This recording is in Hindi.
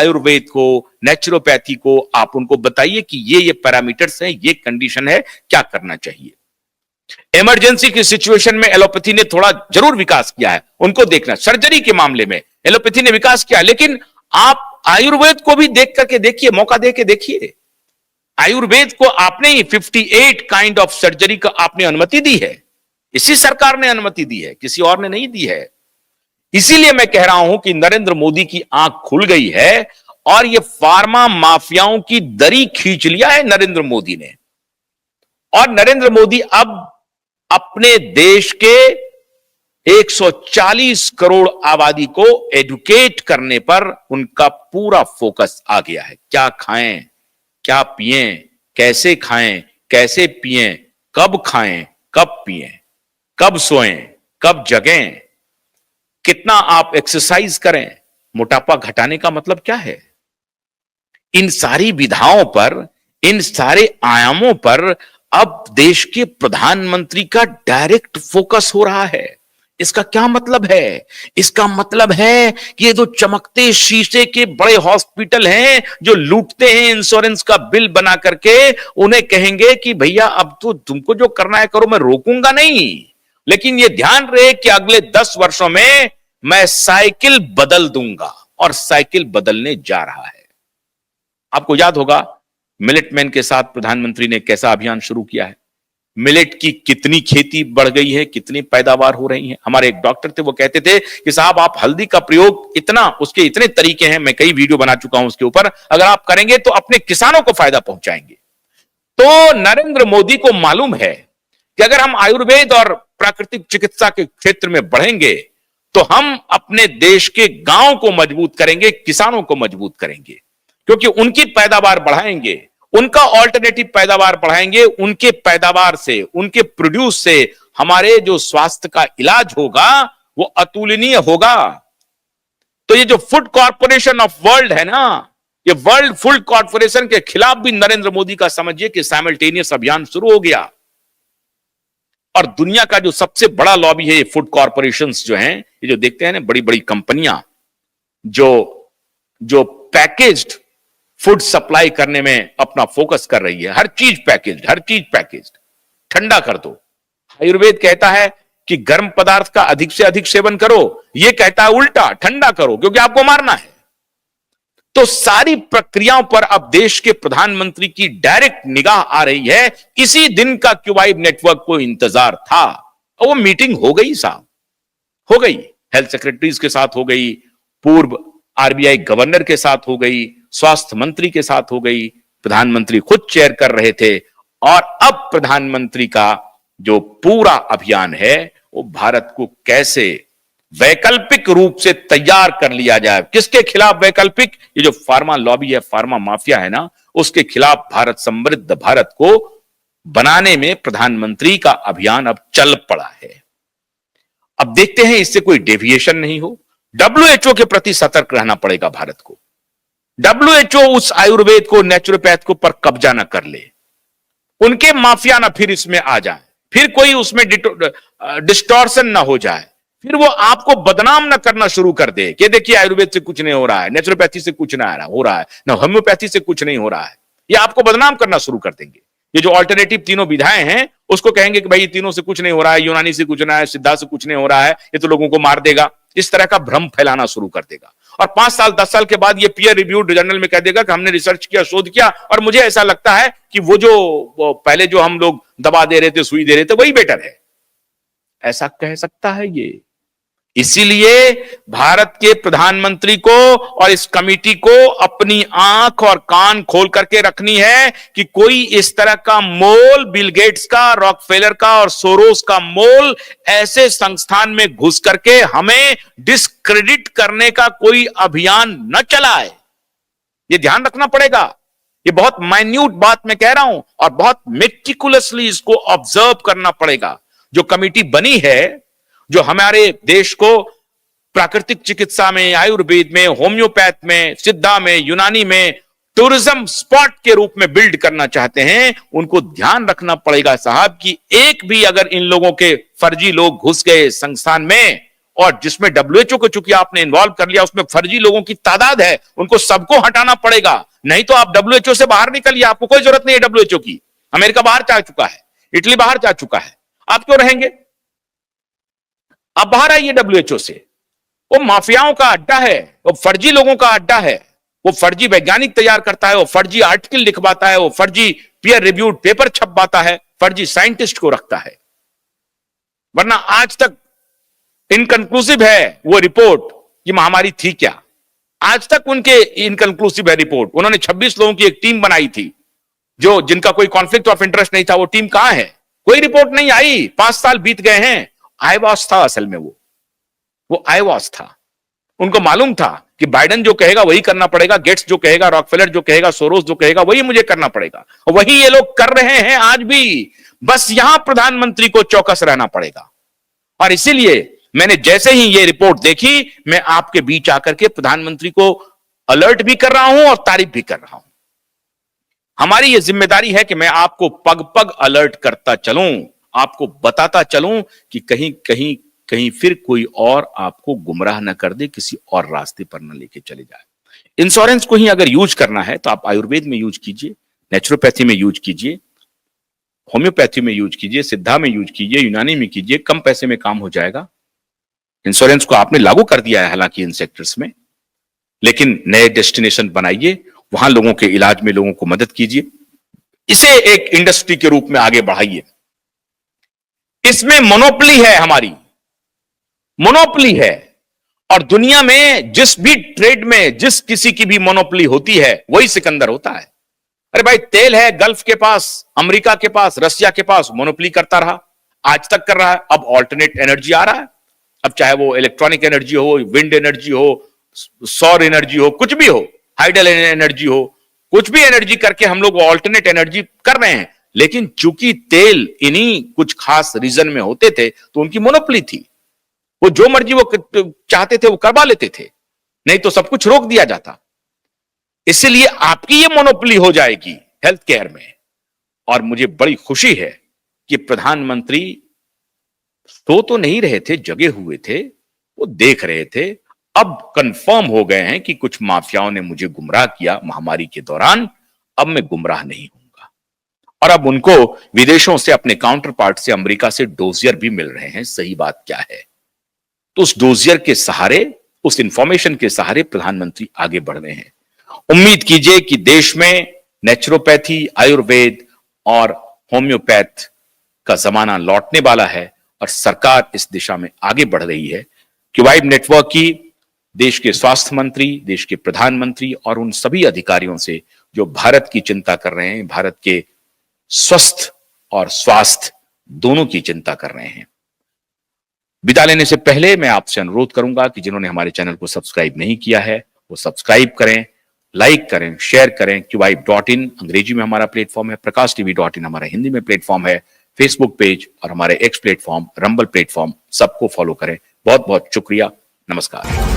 आयुर्वेद को, नेचुरोपैथी को आप उनको बताइए कि ये पैरामीटर्स हैं, ये कंडीशन है, क्या करना चाहिए। इमरजेंसी की सिचुएशन में एलोपैथी ने थोड़ा जरूर विकास किया है, उनको देखना। सर्जरी के मामले में एलोपैथी ने विकास किया, लेकिन आप आयुर्वेद को भी देख करके देखिए, मौका दे के देखिए। आयुर्वेद को आपने ही 58 काइंड ऑफ सर्जरी का आपने अनुमति दी है, इसी सरकार ने अनुमति दी है, किसी और ने नहीं दी है। इसीलिए मैं कह रहा हूं कि नरेंद्र मोदी की आंख खुल गई है और ये फार्मा माफियाओं की दरी खींच लिया है नरेंद्र मोदी ने। और नरेंद्र मोदी अब अपने देश के 140 करोड़ आबादी को एजुकेट करने पर उनका पूरा फोकस आ गया है। क्या खाएं, क्या पिएं, कैसे खाएं, कैसे पिएं, कब खाएं, कब पिएं, कब सोएं, कब जगें, कितना आप एक्सरसाइज करें, मोटापा घटाने का मतलब क्या है। इन सारी विधाओं पर, इन सारे आयामों पर अब देश के प्रधानमंत्री का डायरेक्ट फोकस हो रहा है। इसका क्या मतलब है? इसका मतलब है कि ये जो चमकते शीशे के बड़े हॉस्पिटल हैं जो लूटते हैं इंश्योरेंस का बिल बना करके, उन्हें कहेंगे कि भैया अब तो तुमको जो करना है करो, मैं रोकूंगा नहीं, लेकिन ये ध्यान रहे कि अगले 10 वर्षों में मैं साइकिल बदल दूंगा। और साइकिल बदलने जा रहा है। आपको याद होगा मिलेटमैन के साथ प्रधानमंत्री ने कैसा अभियान शुरू किया है। मिलेट की कितनी खेती बढ़ गई है, कितनी पैदावार हो रही है। हमारे एक डॉक्टर थे, वो कहते थे कि साहब आप हल्दी का प्रयोग इतना, उसके इतने तरीके हैं, मैं कई वीडियो बना चुका हूं उसके ऊपर, अगर आप करेंगे तो अपने किसानों को फायदा पहुंचाएंगे। तो नरेंद्र मोदी को मालूम है कि अगर हम आयुर्वेद और प्राकृतिक चिकित्सा के क्षेत्र में बढ़ेंगे तो हम अपने देश के गांव को मजबूत करेंगे, किसानों को मजबूत करेंगे, क्योंकि उनकी पैदावार बढ़ाएंगे, उनका ऑल्टरनेटिव पैदावार बढ़ाएंगे, उनके पैदावार से, उनके प्रोड्यूस से हमारे जो स्वास्थ्य का इलाज होगा वो अतुलनीय होगा। तो ये जो फूड कॉर्पोरेशन ऑफ वर्ल्ड है ना, ये वर्ल्ड फूड कॉर्पोरेशन के खिलाफ भी नरेंद्र मोदी का समझिए कि साइमल्टेनियस अभियान शुरू हो गया। और दुनिया का जो सबसे बड़ा लॉबी है ये फूड कॉर्पोरेशंस जो हैं, ये जो देखते हैं ना बड़ी बड़ी कंपनियां जो पैकेज्ड फूड सप्लाई करने में अपना फोकस कर रही है। हर चीज पैकेज्ड, हर चीज पैकेज्ड। ठंडा कर दो, आयुर्वेद कहता है कि गर्म पदार्थ का अधिक से अधिक सेवन करो, ये कहता है उल्टा, ठंडा करो क्योंकि आपको मारना है। तो सारी प्रक्रियाओं पर अब देश के प्रधानमंत्री की डायरेक्ट निगाह आ रही है। इसी दिन का क्यूबाइब नेटवर्क को इंतजार था और वो मीटिंग हो गई साहब, हो गई। हेल्थ सेक्रेटरीज के साथ हो गई, पूर्व आरबीआई गवर्नर के साथ हो गई, स्वास्थ्य मंत्री के साथ हो गई, प्रधानमंत्री खुद चेयर कर रहे थे। और अब प्रधानमंत्री का जो पूरा अभियान है वो भारत को कैसे वैकल्पिक रूप से तैयार कर लिया जाए। किसके खिलाफ वैकल्पिक? ये जो फार्मा लॉबी है, फार्मा माफिया है ना, उसके खिलाफ भारत समृद्ध भारत को बनाने में प्रधानमंत्री का अभियान अब चल पड़ा है। अब देखते हैं इससे कोई डेविएशन नहीं हो। डब्ल्यूएचओ के प्रति सतर्क रहना पड़ेगा भारत को। डब्ल्यूएचओ उस आयुर्वेद को, नेचुरोपैथ को पर कब्जा ना कर ले, उनके माफिया ना फिर इसमें आ जाए, फिर कोई उसमें डिस्टॉर्शन ना हो जाए, फिर वो आपको बदनाम ना करना शुरू कर दे कि देखिए आयुर्वेद से कुछ नहीं हो रहा है, नेचुरोपैथी से कुछ ना हो रहा है, ना होम्योपैथी से कुछ नहीं हो रहा है। ये आपको बदनाम करना शुरू कर देंगे। ये जो ऑल्टरनेटिव तीनों विधाएं हैं उसको कहेंगे कि भाई तीनों से कुछ नहीं हो रहा है, यूनानी से कुछ नहीं है, सिद्धा से कुछ नहीं हो रहा है, ये तो लोगों को मार देगा। इस तरह का भ्रम फैलाना शुरू कर देगा और 5 साल 10 साल के बाद ये पीयर रिव्यूड जर्नल में कह देगा कि हमने रिसर्च किया, शोध किया और मुझे ऐसा लगता है कि वो पहले जो हम लोग दवा दे रहे थे, सुई दे रहे थे, वही बेटर है। ऐसा कह सकता है ये। इसीलिए भारत के प्रधानमंत्री को और इस कमेटी को अपनी आंख और कान खोल करके रखनी है कि कोई इस तरह का मोल, बिल गेट्स का, रॉकफेलर का और सोरोस का मोल ऐसे संस्थान में घुस करके हमें डिस्क्रेडिट करने का कोई अभियान न चलाए। ये ध्यान रखना पड़ेगा। ये बहुत माइन्यूट बात मैं कह रहा हूं और बहुत मेटिकुलसली इसको ऑब्जर्व करना पड़ेगा। जो कमेटी बनी है, जो हमारे देश को प्राकृतिक चिकित्सा में, आयुर्वेद में, होम्योपैथ में, सिद्धा में, यूनानी में टूरिज्म स्पॉट के रूप में बिल्ड करना चाहते हैं, उनको ध्यान रखना पड़ेगा साहब कि एक भी अगर इन लोगों के फर्जी लोग घुस गए संस्थान में और जिसमें डब्ल्यूएचओ को चूंकि आपने इन्वॉल्व कर लिया, उसमें फर्जी लोगों की तादाद है, उनको सबको हटाना पड़ेगा। नहीं तो आप डब्ल्यूएचओ से बाहर निकलिए, आपको कोई जरूरत नहीं है डब्ल्यूएचओ की। अमेरिका बाहर जा चुका है, इटली बाहर जा चुका है, आप क्यों रहेंगे? आप बाहर आइए डब्ल्यूएचओ से। वो माफियाओं का अड्डा है, वो फर्जी लोगों का अड्डा है, वो फर्जी वैज्ञानिक तैयार करता है, वो फर्जी आर्टिकल लिखवाता है, वो फर्जी पीयर रिव्यूड पेपर छपवाता है, फर्जी साइंटिस्ट को रखता है। वरना आज तक इनकंक्लूसिव है वो रिपोर्ट कि महामारी थी क्या। आज तक उनके इनकंक्लूसिव है रिपोर्ट। उन्होंने 26 लोगों की एक टीम बनाई थी, जो जिनका कोई कॉन्फ्लिक्ट ऑफ इंटरेस्ट नहीं था। वो टीम कहां है? कोई रिपोर्ट नहीं आई। 5 साल बीत गए हैं। आईवॉश था असल में, वो आईवॉश था। उनको मालूम था कि बाइडेन जो कहेगा वही करना पड़ेगा, गेट्स जो कहेगा, रॉकफेलर जो कहेगा, सोरोस जो कहेगा वही मुझे करना पड़ेगा। वही ये लोग कर रहे हैं आज भी। बस यहां प्रधानमंत्री को चौकस रहना पड़ेगा। और इसीलिए मैंने जैसे ही ये रिपोर्ट देखी, मैं आपके बीच आकर के प्रधानमंत्री को अलर्ट भी कर रहा हूं और तारीफ भी कर रहा हूं। हमारी ये जिम्मेदारी है कि मैं आपको पग पग अलर्ट करता चलूं, आपको बताता चलूं कि कहीं कहीं कहीं फिर कोई और आपको गुमराह न कर दे, किसी और रास्ते पर न लेके चले जाए। इंश्योरेंस को ही अगर यूज करना है तो आप आयुर्वेद में यूज कीजिए, नेचुरोपैथी में यूज कीजिए, होम्योपैथी में यूज कीजिए, सिद्धा में यूज कीजिए, यूनानी में कीजिए, कम पैसे में काम हो जाएगा। इंश्योरेंस को आपने लागू कर दिया है हालांकि इन सेक्टर्स में, लेकिन नए डेस्टिनेशन बनाइए, वहां लोगों के इलाज में लोगों को मदद कीजिए, इसे एक इंडस्ट्री के रूप में आगे बढ़ाइए। इसमें मोनोपोली है, हमारी मोनोपोली है। और दुनिया में जिस भी ट्रेड में जिस किसी की भी मोनोपोली होती है वही सिकंदर होता है। अरे भाई, तेल है गल्फ के पास, अमेरिका के पास, रशिया के पास, मोनोपोली करता रहा, आज तक कर रहा है। अब ऑल्टरनेट एनर्जी आ रहा है, अब चाहे वो इलेक्ट्रॉनिक एनर्जी हो, विंड एनर्जी हो, सौर एनर्जी हो, कुछ भी हो, हाइडल एनर्जी हो, कुछ भी एनर्जी करके हम लोग ऑल्टरनेट एनर्जी कर रहे हैं। लेकिन चूंकि तेल इन्हीं कुछ खास रीजन में होते थे तो उनकी मोनोपोली थी, वो जो मर्जी वो चाहते थे वो करवा लेते थे, नहीं तो सब कुछ रोक दिया जाता। इसलिए आपकी ये मोनोपोली हो जाएगी हेल्थ केयर में। और मुझे बड़ी खुशी है कि प्रधानमंत्री सो तो नहीं रहे थे, जगे हुए थे, वो देख रहे थे। अब कंफर्म हो गए हैं कि कुछ माफियाओं ने मुझे गुमराह किया महामारी के दौरान, अब मैं गुमराह नहीं हूंगा। और अब उनको विदेशों से, अपने काउंटर पार्ट से, अमेरिका से डोजियर भी मिल रहे हैं। सही बात क्या है? तो उस डोजियर के सहारे, उस इंफॉर्मेशन के सहारे प्रधानमंत्री आगे बढ़ रहे हैं। उम्मीद कीजिए कि देश में नेचुरोपैथी, आयुर्वेद और होम्योपैथ का जमाना लौटने वाला है और सरकार इस दिशा में आगे बढ़ रही है। क्यूवाइब नेटवर्क की देश के स्वास्थ्य मंत्री, देश के प्रधानमंत्री और उन सभी अधिकारियों से जो भारत की चिंता कर रहे हैं, भारत के स्वस्थ और स्वास्थ्य दोनों की चिंता कर रहे हैं। विदा लेने से पहले मैं आपसे अनुरोध करूंगा कि जिन्होंने हमारे चैनल को सब्सक्राइब नहीं किया है वो सब्सक्राइब करें, लाइक करें, शेयर करें। QYIB.in अंग्रेजी में हमारा प्लेटफॉर्म है, प्रकाश.tv.in हमारा हिंदी में प्लेटफॉर्म है, फेसबुक पेज और हमारे एक्स प्लेटफॉर्म, रंबल प्लेटफॉर्म, सबको फॉलो करें। बहुत बहुत शुक्रिया। नमस्कार।